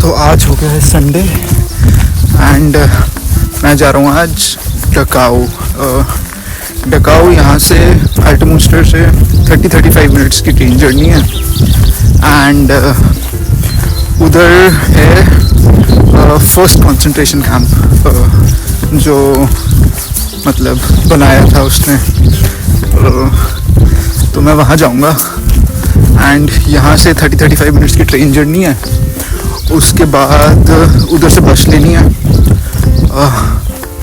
तो आज हो गया है संडे एंड मैं जा रहा हूँ आज डकाऊ। डकाऊ यहाँ से अल्टमूस्टर से 30-35 मिनट्स की ट्रेन जर्नी है एंड उधर है फर्स्ट कंसंट्रेशन कैंप जो मतलब बनाया था उसने। तो मैं वहाँ जाऊँगा एंड यहाँ से 30-35 मिनट्स की ट्रेन जर्नी है। उसके बाद उधर से बस लेनी है,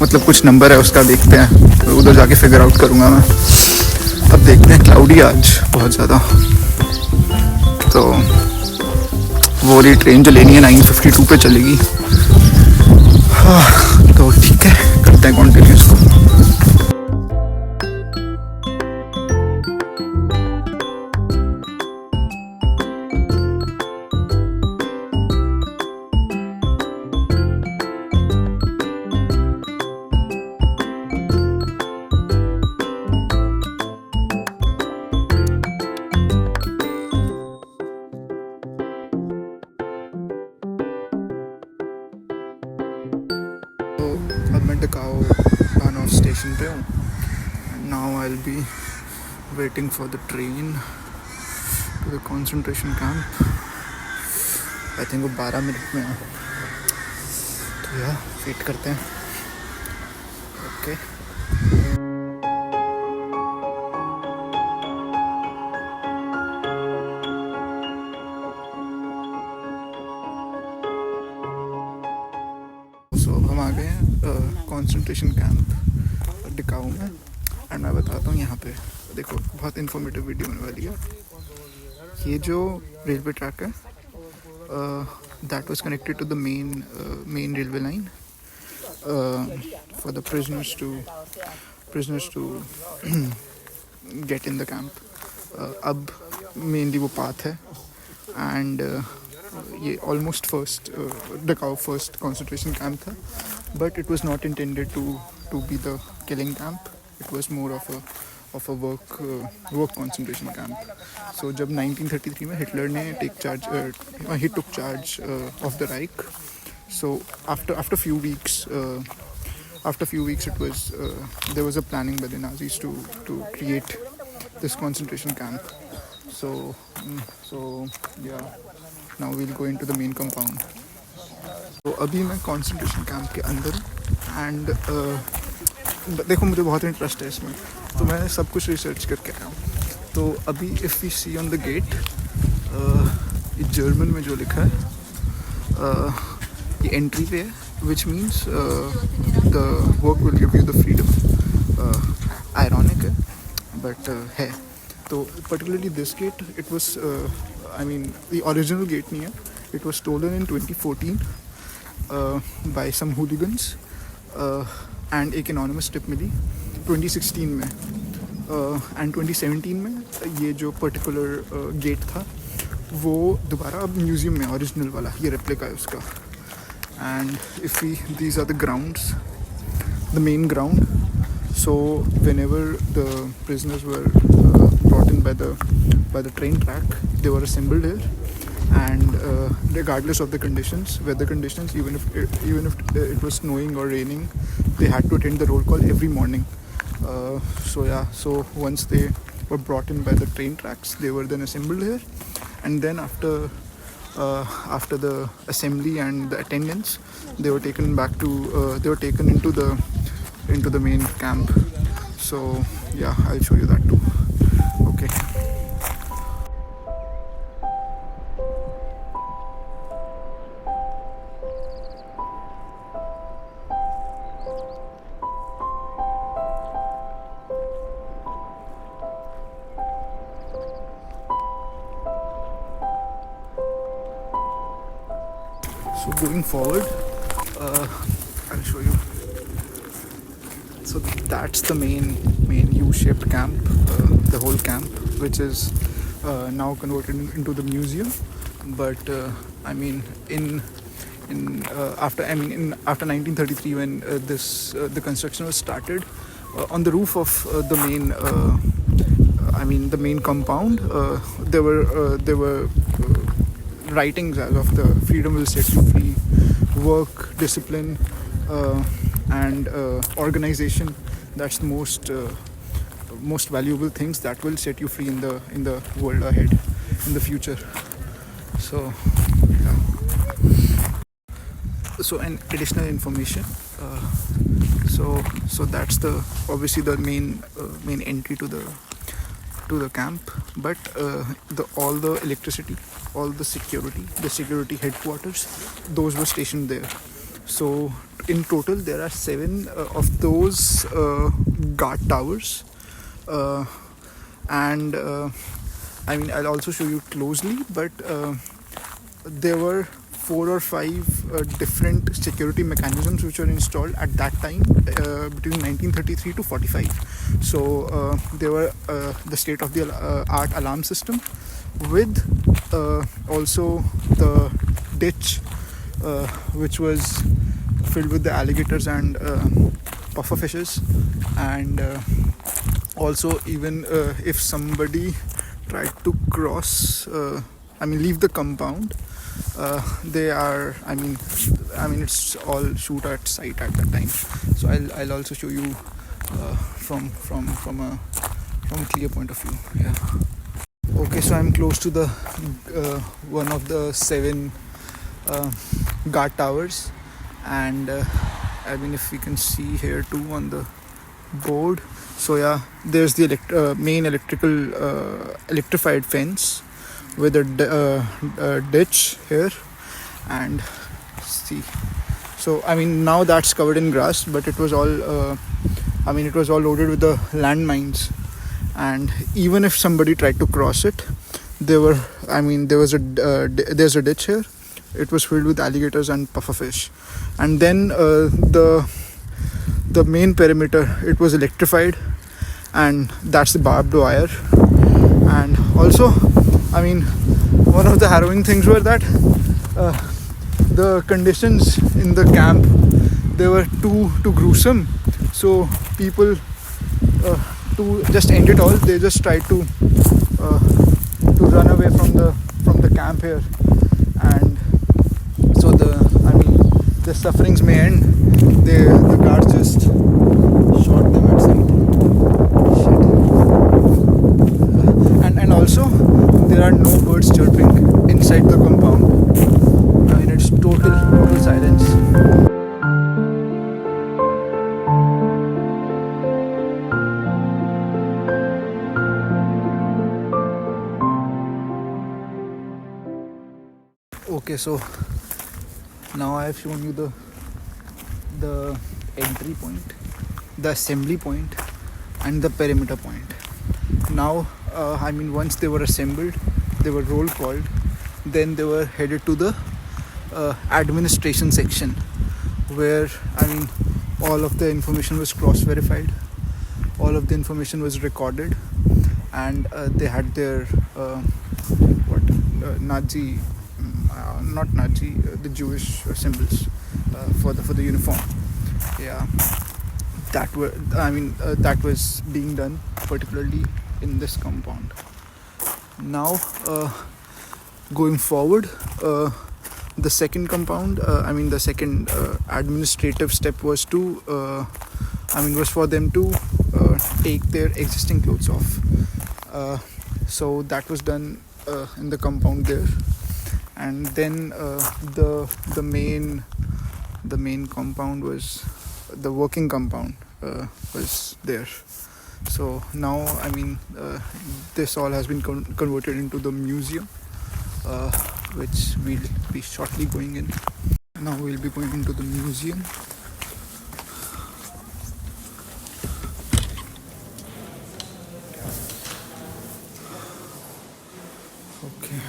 मतलब कुछ नंबर है उसका, देखते हैं तो उधर जाके फिगर आउट करूँगा मैं। अब देखते हैं, क्लाउडी आज बहुत ज़्यादा, तो वो वाली ट्रेन जो लेनी है 9:52 पे चलेगी। तो ठीक है, करते हैं कंटिन्यू इसको। अब मैं डकाऊ बानॉफ स्टेशन पे हूँ। Now I will be waiting for the train to the concentration camp. I think वो 12 मिनट में है, तो यार वेट करते हैं। ओके हम आ गए हैं कंसंट्रेशन कैंप डकाऊ में एंड मैं बताता हूँ यहाँ पे देखो, बहुत इन्फॉर्मेटिव वीडियो होने वाली है। ये जो रेलवे ट्रैक है that was connected to the main railway line for the prisoners to get in the camp। अब मेनली वो पाथ है एंड ये almost first Dachau first concentration camp था, but it was not intended to be the killing camp. It was more of a work concentration camp. So जब 1933 में Hitler ने he took charge of the Reich, so after few weeks it was there was a planning by the Nazis to create this concentration camp. So yeah, now we'll go into the main compound. तो अभी मैं concentration camp के अंदर हूँ and देखो मुझे बहुत interest है इसमें, तो मैं सब कुछ रिसर्च करके आया हूँ। तो अभी if we see on the gate, ये जर्मन में जो लिखा है ये एंट्री पे है, which means the work will give you the freedom. Ironic है बट है। तो particularly this gate, it was I mean the original gate नहीं है, it was stolen in 2014 by some hooligans and एक एनोनिमस टिप मिली 2016 में and 2017 में ये जो पर्टिकुलर गेट था वो दोबारा अब म्यूज़ियम में, ओरिजिनल वाला ये रेप्लिका है उसका। And if we these are the grounds, the main ground. So whenever the prisoners were brought in by the train track, they were assembled here, and regardless of the conditions, weather conditions, even if it was snowing or raining, they had to attend the roll call every morning. So once they were brought in by the train tracks, they were then assembled here, and then after the assembly and the attendance, they were taken back to they were taken into the main camp. So yeah, I'll show you that too. Okay. So going forward, I'll show you. So that's the main U-shaped camp, the whole camp, which is now converted into the museum. But I mean, after 1933, when the construction was started, on the roof of the main compound, there were writings as of the freedom will set you free, work, discipline, and organization. That's the most valuable things that will set you free in the world ahead, in the future. So yeah. So an additional information. So that's the obviously the main entry to the camp, but all the electricity, all the security headquarters, those were stationed there. So in total there are 7 of those guard towers, and I mean, I'll also show you closely, but there were 4 or 5 different security mechanisms which were installed at that time, between 1933 to 45. So there were the state of the art alarm system, with also the ditch, which was filled with the alligators and puffer fishes, and also even if somebody tried to cross, leave the compound, they are, it's all shoot at sight at that time. So I'll also show you from a clear point of view. Yeah. Okay, so I'm close to the one of the 7 guard towers, and if we can see here too on the board. So yeah, there's the main electrified fence with a ditch here, and see. So now that's covered in grass, but it was all loaded with the landmines, and even if somebody tried to cross it, there's a ditch here. It was filled with alligators and pufferfish, and then the main perimeter, it was electrified, and that's the barbed wire. And also, one of the harrowing things were that the conditions in the camp, they were too gruesome. So people, to just end it all, they just tried to run away from the camp here, and so the sufferings may end. The guards just shot them at some point. And also there are no birds chirping inside the compound. It's total silence. Okay, so now I have shown you the entry point, the assembly point, and the perimeter point. Now once they were assembled, they were roll called, then they were headed to the administration section, where all of the information was cross verified, all of the information was recorded, and they had their Nazi, not Nazi, the Jewish symbols for the uniform. Yeah, that was being done particularly in this compound. Now going forward, the second compound, the second administrative step was was for them to take their existing clothes off. So that was done in the compound there, and then the main compound was the working compound was there. So now this all has been converted into the museum, which we'll be shortly going in. Now we'll be going into the museum. Okay.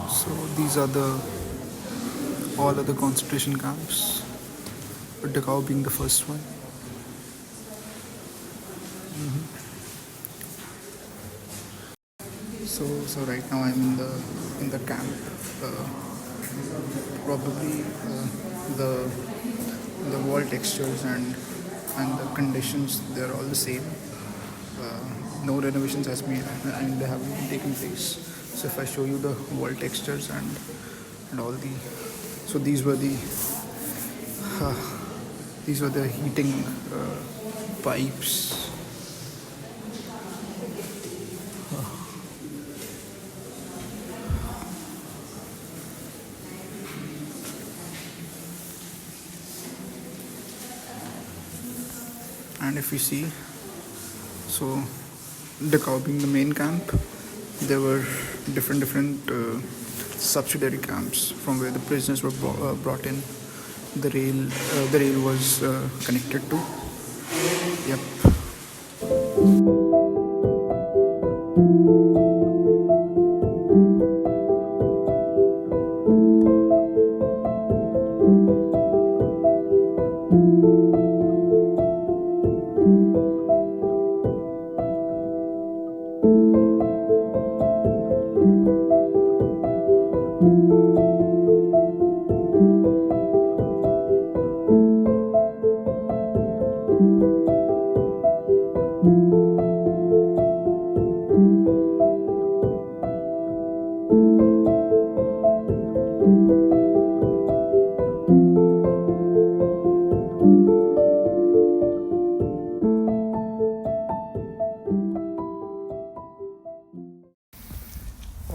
So these are all of the concentration camps, Dachau being the first one. So right now I'm in the camp. Uh, Probably the the wall textures and the conditions, they're all the same. No renovations has been, and they haven't been taken place. So if I show you the wall textures and all the, so these were the heating pipes. And if you see, so Dachau being the main camp, there were different subsidiary camps from where the prisoners were brought in. The rail was connected to. Yep.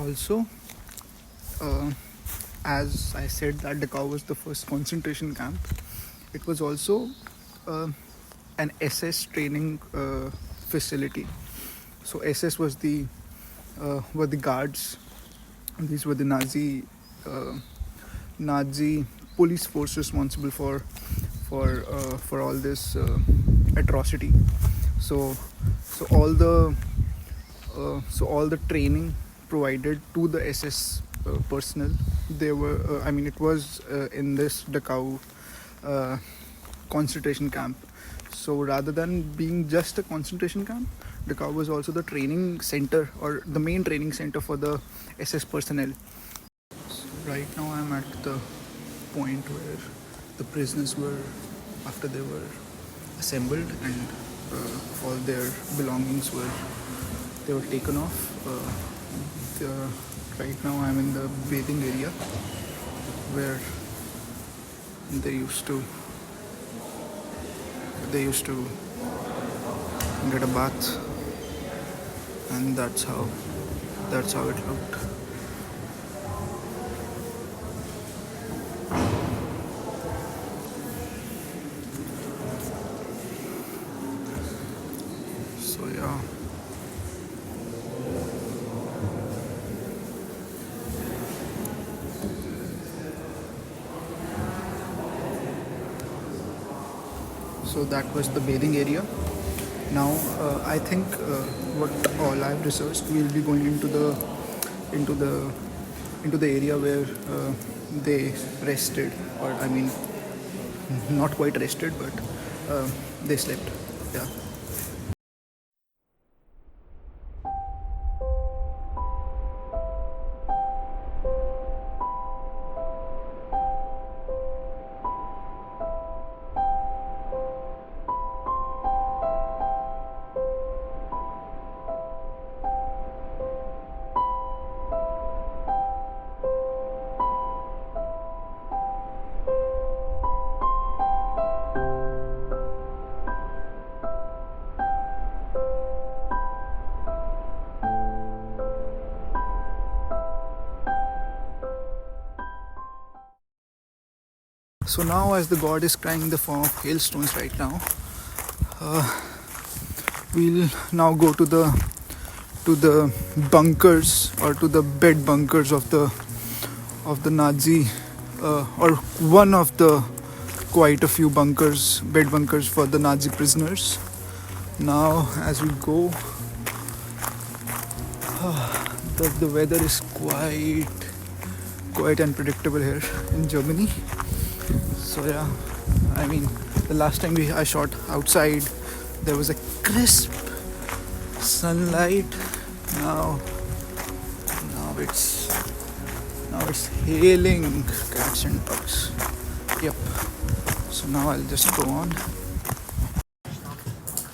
Also, as I said that Dachau was the first concentration camp, it was also uh, an SS training facility. So SS was the were the guards. These were the Nazi police force responsible for all this atrocity. So all the training provided to the SS personnel, they were it was in this Dachau concentration camp. So rather than being just a concentration camp, Dachau was also the training center, or the main training center for the SS personnel. So right now I'm at the point where the prisoners were, after they were assembled and all their belongings were taken off. Right now I'm in the bathing area where they used to get a bath, and that's how it looked. So yeah. So that was the bathing area. Now I think what all I've researched, we'll be going into the area where they rested, or not quite rested, but they slept. Yeah. So now, as the god is crying the form of hailstones right now, we'll now go to the bunkers, or to the bed bunkers of the Nazi, or one of the quite a few bed bunkers for the Nazi prisoners. Now, as we go, the weather is quite unpredictable here in Germany. So yeah, the last time I shot outside, there was a crisp sunlight. Now now it's hailing cats and dogs. Yep. So now I'll just go on.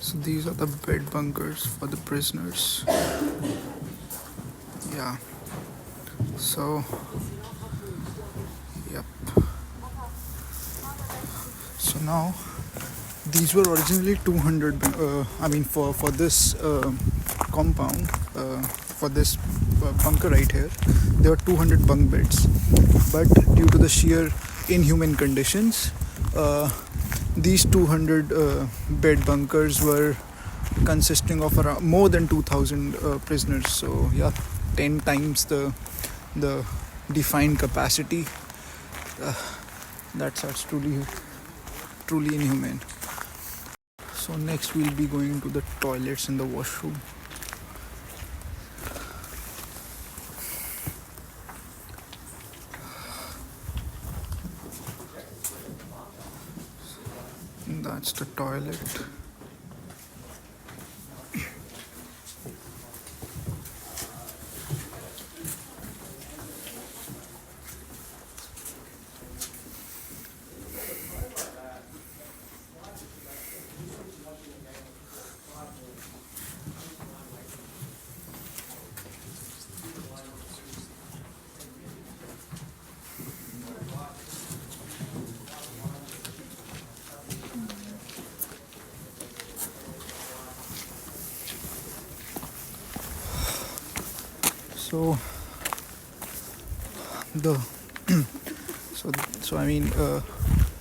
So these are the bed bunkers for the prisoners. Yeah. So yep. So now these were originally 200 for this compound, for this bunker right here, there were 200 bunk beds, but due to the sheer inhuman conditions, these 200 bed bunkers were consisting of around more than 2000 prisoners. So yeah, 10 times the defined capacity. That's truly inhumane. So next we'll be going to the toilets and the washroom. That's the toilet. So the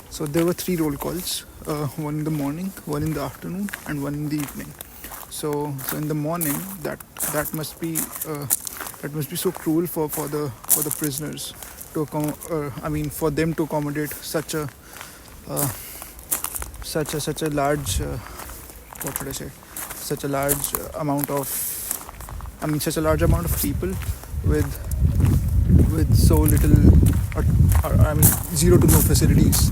so there were 3 roll calls, one in the morning, one in the afternoon, and one in the evening. So in the morning, that must be so cruel for the prisoners to for them to accommodate such a large what should I say, such a large amount of people with so little zero to no facilities.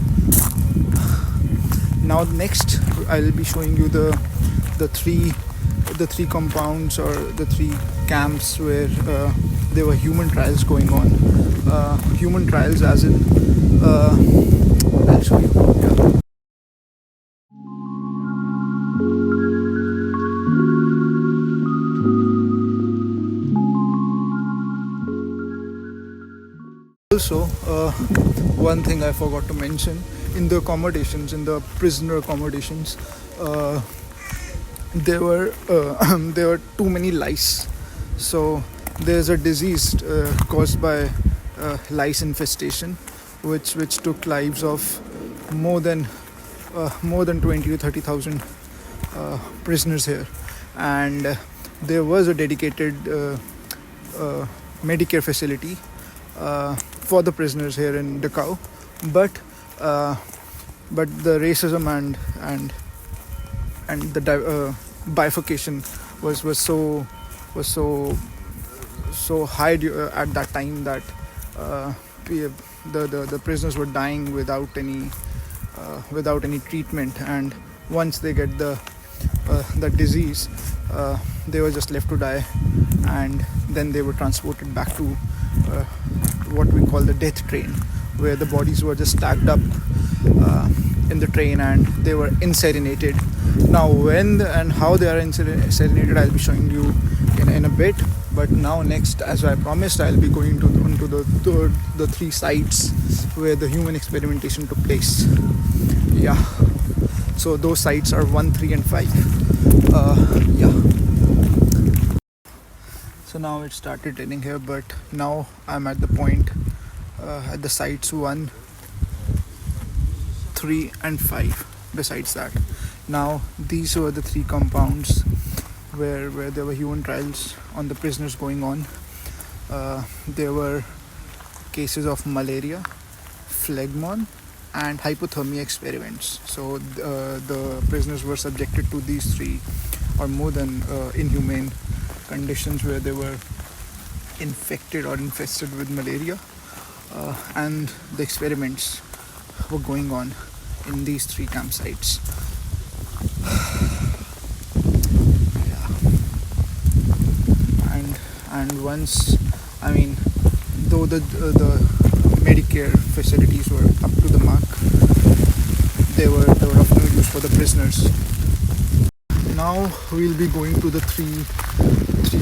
Now next I'll be showing you the three compounds, or the 3 camps where there were human trials going on. Human trials as in I'll show you. Yeah. Also, one thing I forgot to mention, in the prisoner accommodations, there were too many lice. So there's a disease caused by lice infestation, which took lives of more than 20 to 30,000 prisoners here, and there was a dedicated Medicare facility for the prisoners here in Dachau, but the racism and the bifurcation was so high at that time that the prisoners were dying without any treatment, and once they get the disease, they were just left to die, and then they were transported back to what we call the death train, where the bodies were just stacked up in the train and they were incinerated. Now when and how they are incinerated, I'll be showing you in a bit. But now next, as I promised, I'll be going onto the 3 sites where the human experimentation took place. Yeah. So those sites are 1, 3 and 5. Yeah. So now it started raining here, but now I'm at the point at the sites 1, 3 and 5. Besides that, now these were the 3 compounds where there were human trials on the prisoners going on. There were cases of malaria, phlegmon and hypothermia experiments. So the prisoners were subjected to these 3 or more than inhumane conditions, where they were infected or infested with malaria, and the experiments were going on in these 3 campsites. Yeah. And once I mean, though the Medicare facilities were up to the mark, they were of no use for the prisoners. Now we'll be going to the three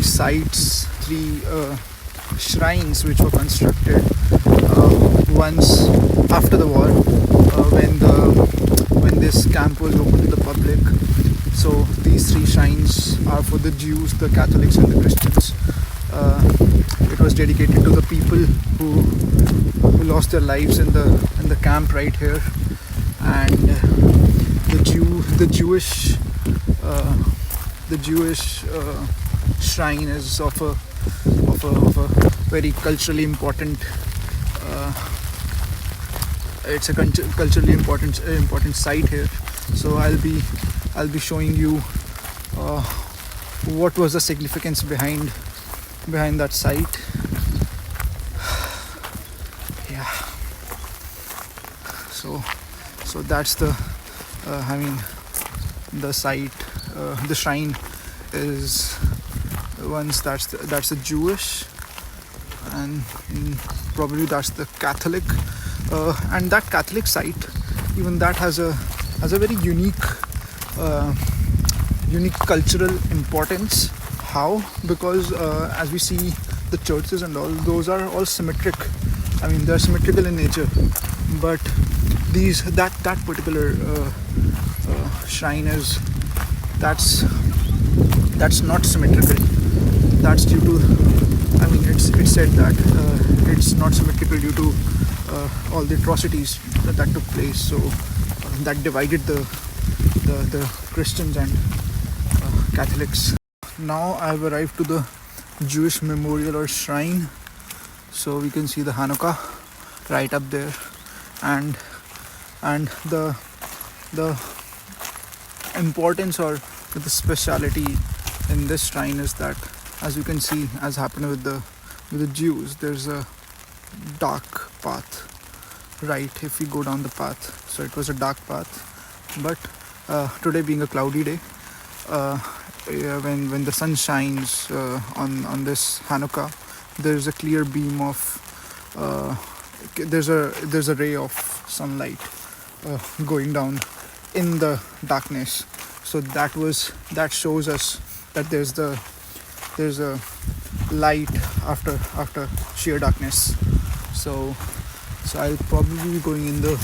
sites, three shrines which were constructed once after the war, when this camp was open to the public. So these three shrines are for the Jews, the Catholics, and the Christians. It was dedicated to the people who lost their lives in the camp right here, and the Jewish shrine is of a very culturally important. It's a culturally important site here. So I'll be showing you what was the significance behind that site. Yeah. So that's the the site. The shrine is once that's the Jewish, and probably that's the Catholic, and that Catholic site, even that has a very unique cultural importance. How? Because as we see the churches and all, those are all symmetric. I mean, they're symmetrical in nature, but that particular shrine is that's not symmetrical. That's due to, I mean, it's said that it's not symmetrical due to all the atrocities that took place. So that divided the Christians and Catholics. Now I've arrived to the Jewish memorial or shrine. So we can see the Hanukkah right up there, and the importance or the speciality in this shrine is that, as you can see, as happened with the Jews, there's a dark path right if we go down the path. So it was a dark path, but today being a cloudy day, when the sun shines on this Hanukkah, there's a clear beam of there's a ray of sunlight going down in the darkness. So that shows us that there's a light after sheer darkness. So I'll probably be going in the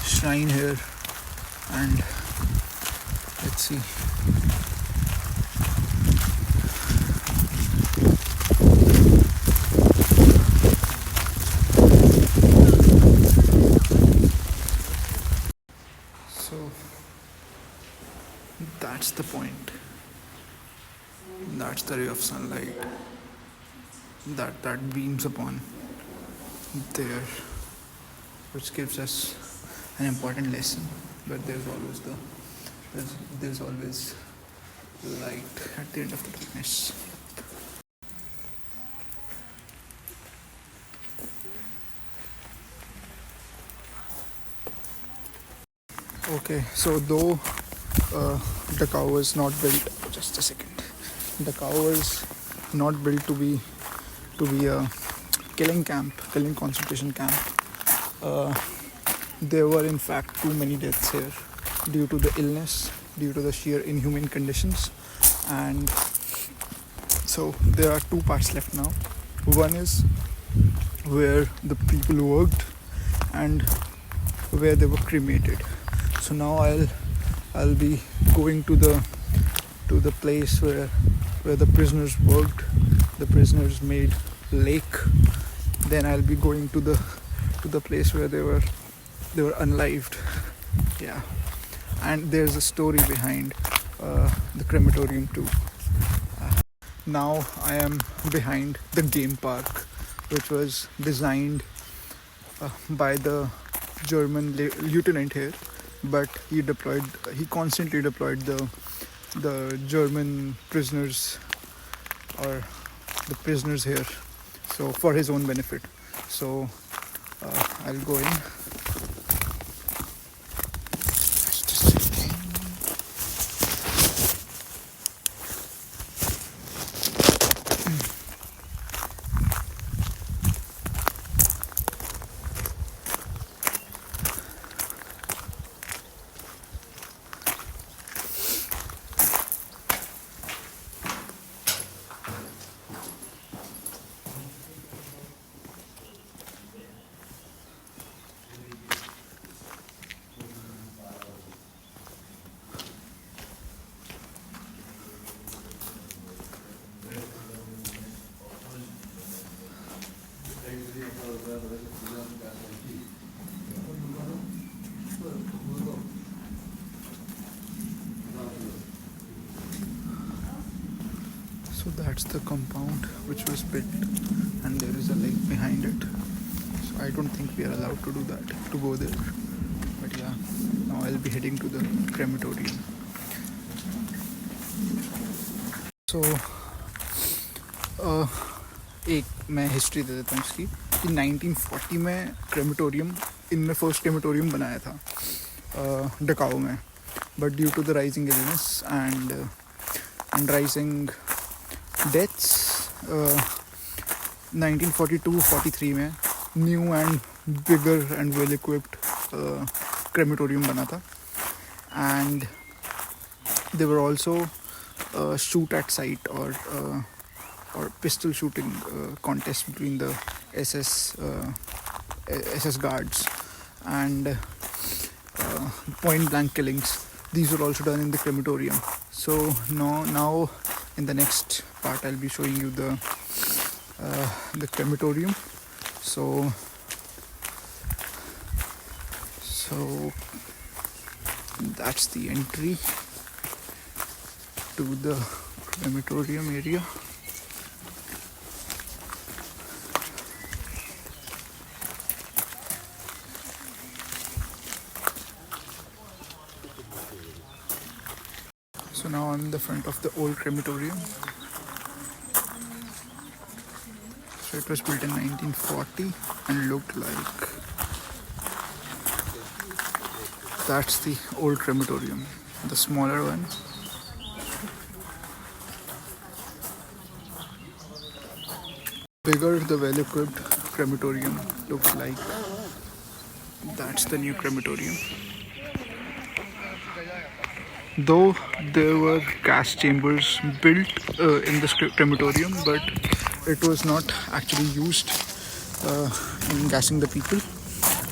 shrine here, and let's see. So that's the point. That's the ray of sunlight that beams upon there, which gives us an important lesson. But there's always light at the end of the darkness. Okay, so though Dachau was not built, just a second. Dachau was not built to be a killing concentration camp. There were in fact too many deaths here due to the illness, due to the sheer inhumane conditions, and so there are two parts left now. One is where the people worked and where they were cremated. So now I'll be going to the place where the prisoners worked. The prisoners made lake. Then I'll be going to the place where they were unlived. Yeah, and there's a story behind the crematorium too. Now I am behind the game park, which was designed by the German lieutenant here, but he constantly deployed the German prisoners or the prisoners here, so for his own benefit. So I'll go in. So that's the compound which was built, and there is a lake behind it. So I don't think we are allowed to do that, to go there. But yeah, now I'll be heading to the crematorium. So एक मैं history दे देता हूँ इसकी कि 1940 में crematorium, इनमें first crematorium बनाया था डकाओ में, but due to the rising illness and rising deaths 1942-43 में new and bigger and well equipped crematorium बना था. And they were also shoot at sight or pistol shooting contest between the SS guards, and point blank killings. These were also done in the crematorium. So now in the next part I'll be showing you the crematorium. So that's the entry to the crematorium area. So now I'm in the front of the old crematorium. So it was built in 1940 and looked like, that's the old crematorium, the smaller one. Bigger the well-equipped crematorium looks like. That's the new crematorium. Though there were gas chambers built in the crematorium, but it was not actually used in gassing the people.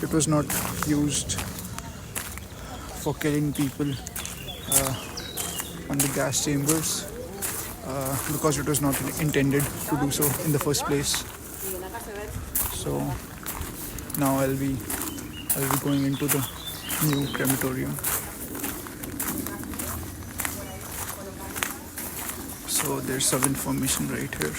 It was not used for killing people on the gas chambers. Because it was not intended to do so in the first place. So now I'll be going into the new crematorium. So there's some information right here.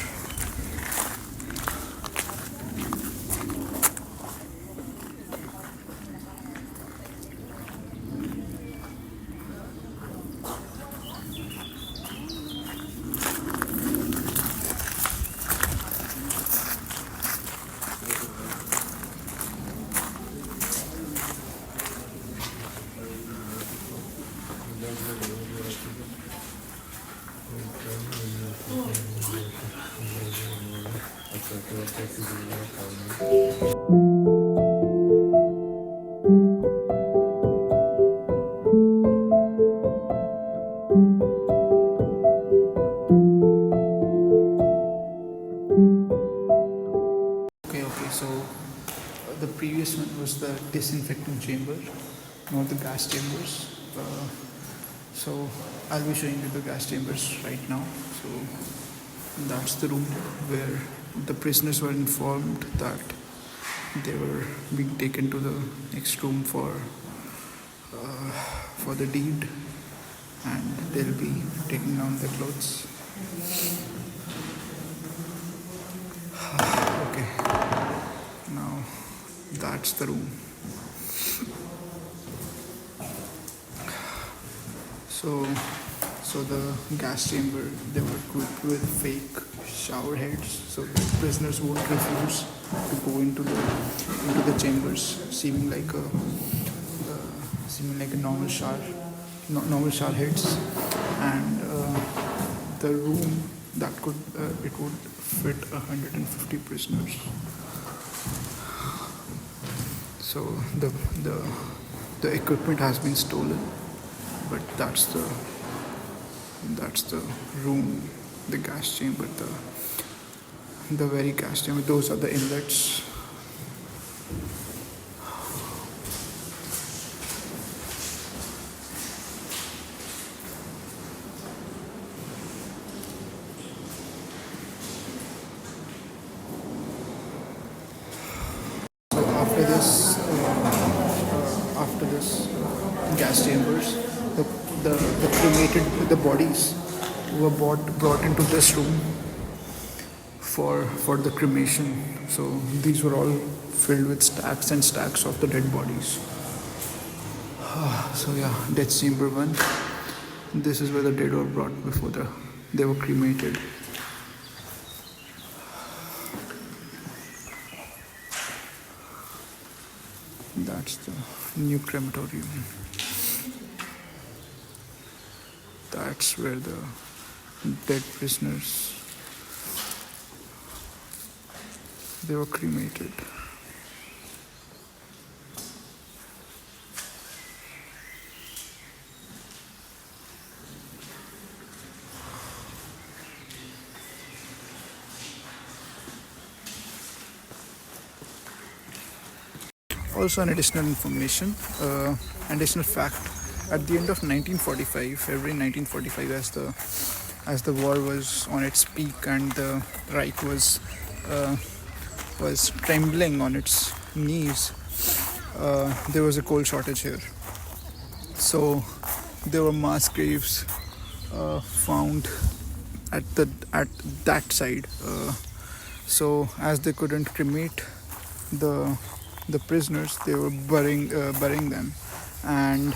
Okay, so the previous one was the disinfecting chamber, not the gas chambers. So I'll be showing you the gas chambers right now. So that's the room where the prisoners were informed that they were being taken to the next room for the deed, and they'll be taking down their clothes. Okay, now that's the room. So the gas chamber, they were equipped with fake shower heads, so the prisoners would refuse to go into the chambers, seeming like a normal shower heads, and the room that could it would fit 150 prisoners. So the equipment has been stolen, but that's the room, the gas chamber, the very gas chamber. Those are the inlets. after this gas chambers, the, the cremated the bodies were brought into this room for the cremation. So these were all filled with stacks and stacks of the dead bodies. So yeah, death chamber 1. This is where the dead were brought before they were cremated. That's the new crematorium. That's where the dead prisoners, they were cremated. Also, an additional information, additional fact. At the end of 1945, February 1945, as the war was on its peak and the Reich was trembling on its knees, there was a coal shortage here. So there were mass graves found at that side. So as they couldn't cremate the prisoners, they were burying them. And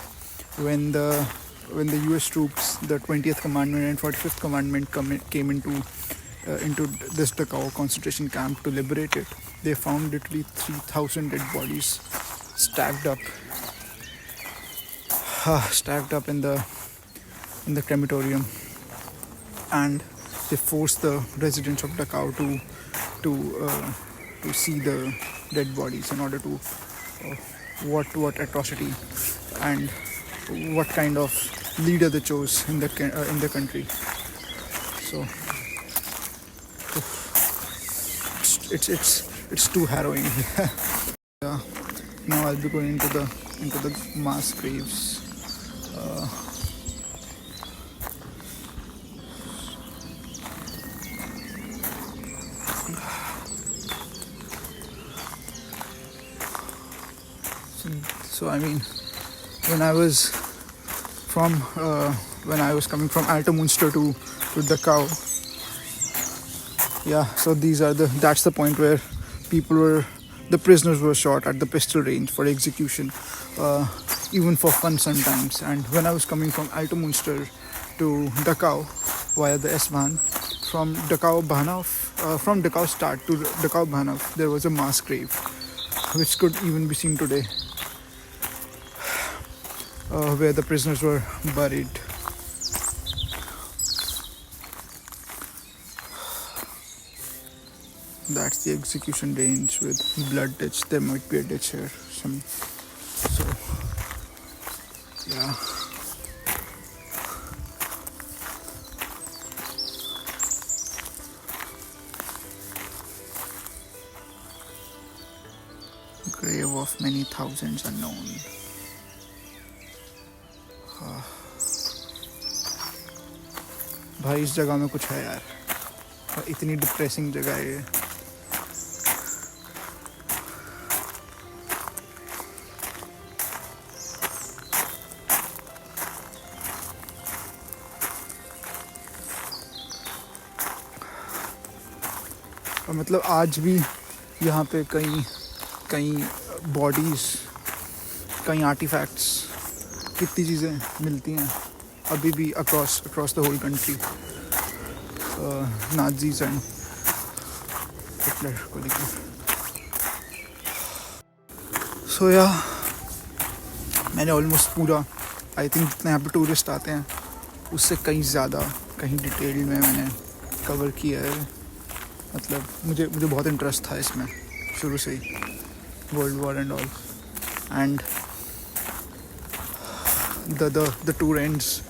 when the US troops, the 20th Commandment and 45th Commandment came into this Dachau concentration camp to liberate it, they found literally 3,000 dead bodies stacked up in the crematorium, and they forced the residents of Dachau to see the dead bodies in order to what atrocity and what kind of leader they chose in the country. So it's too harrowing. Yeah. Now I'll be going into the mass graves. So I mean, when I was coming from Alta Munster to Dachau, yeah. So that's the point where the prisoners were shot at the pistol range for execution, even for fun sometimes. And when I was coming from Alta Munster to Dachau via the S-Bahn, from Dachau start to Dachau Bahnhof, there was a mass grave, which could even be seen today, where the prisoners were buried. That's the execution range with blood ditch. There might be a ditch here. So yeah. Grave of many thousands unknown. भाई इस जगह में कुछ है यार, इतनी depressing जगह है ये. और मतलब आज भी यहाँ पे कई बॉडीज़, कई आर्टिफैक्ट्स, कितनी चीज़ें मिलती हैं अभी भी across the whole country. Nazis and Hitler को लेकर. सो या मैंने ऑलमोस्ट पूरा, आई थिंक जितने यहाँ पे टूरिस्ट आते हैं उससे कहीं ज़्यादा, कहीं डिटेल में मैंने कवर किया है. मतलब मुझे बहुत इंटरेस्ट था इसमें शुरू से ही, world war and all. And the two ends